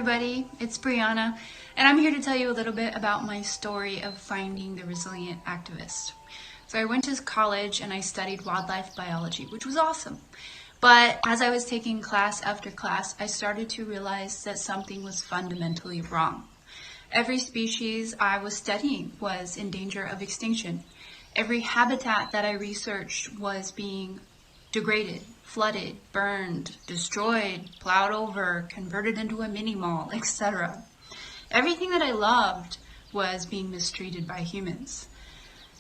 everybody, it's Briana, and I'm here to tell you a little bit about my story of finding the resilient activist. So I went to college and I studied wildlife biology, which was awesome. But as I was taking class after class, I started to realize that something was fundamentally wrong. Every species I was studying was in danger of extinction. Every habitat that I researched was being degraded, flooded, burned, destroyed, plowed over, converted into a mini mall, etc. Everything that I loved was being mistreated by humans.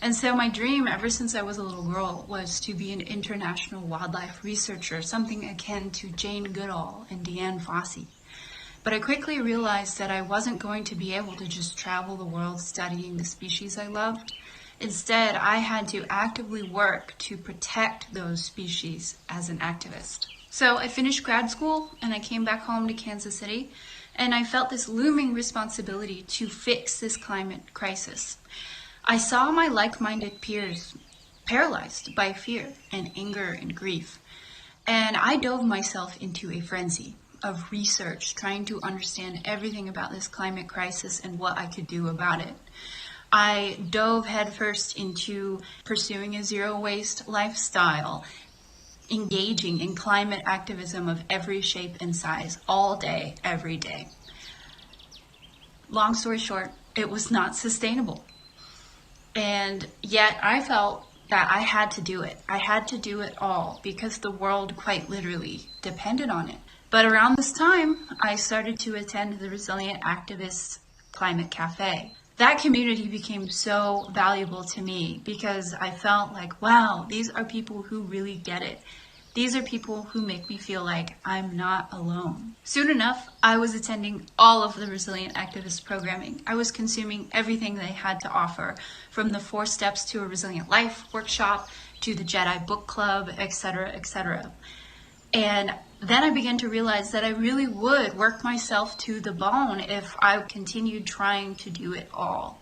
And so my dream ever since I was a little girl was to be an international wildlife researcher, something akin to Jane Goodall and Deanne Fossey. But I quickly realized that I wasn't going to be able to just travel the world studying the species I loved. Instead, I had to actively work to protect those species as an activist. So I finished grad school and I came back home to Kansas City, and I felt this looming responsibility to fix this climate crisis. I saw my like-minded peers paralyzed by fear and anger and grief, and I dove myself into a frenzy of research, trying to understand everything about this climate crisis and what I could do about it. I dove headfirst into pursuing a zero-waste lifestyle, engaging in climate activism of every shape and size, all day, every day. Long story short, it was not sustainable. And yet I felt that I had to do it. I had to do it all because the world quite literally depended on it. But around this time, I started to attend the Resilient Activists Climate Cafe. That community became so valuable to me because I felt like, wow, these are people who really get it. These are people who make me feel like I'm not alone. Soon enough, I was attending all of the Resilient Activist programming. I was consuming everything they had to offer, from the 4 Steps to a Resilient Life workshop to the Jedi Book Club, etc., etc. And then I began to realize that I really would work myself to the bone if I continued trying to do it all.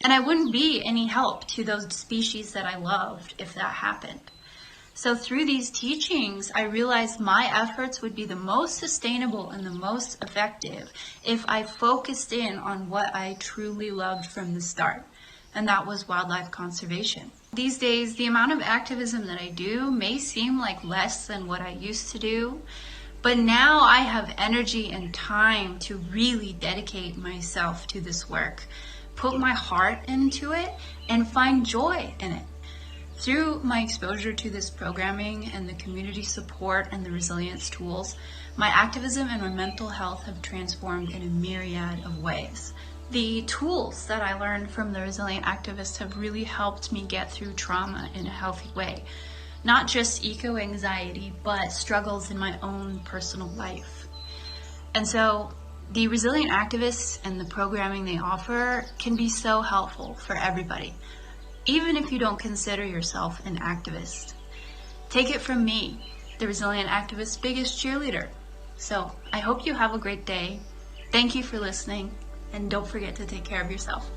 And I wouldn't be any help to those species that I loved if that happened. So through these teachings, I realized my efforts would be the most sustainable and the most effective if I focused in on what I truly loved from the start, and that was wildlife conservation. These days, the amount of activism that I do may seem like less than what I used to do, but now I have energy and time to really dedicate myself to this work, put my heart into it, and find joy in it. Through my exposure to this programming and the community support and the resilience tools, my activism and my mental health have transformed in a myriad of ways. The tools that I learned from the Resilient Activists have really helped me get through trauma in a healthy way. Not just eco-anxiety, but struggles in my own personal life. And so the Resilient Activists and the programming they offer can be so helpful for everybody, even if you don't consider yourself an activist. Take it from me, the Resilient Activist's biggest cheerleader. So I hope you have a great day. Thank you for listening, and don't forget to take care of yourself.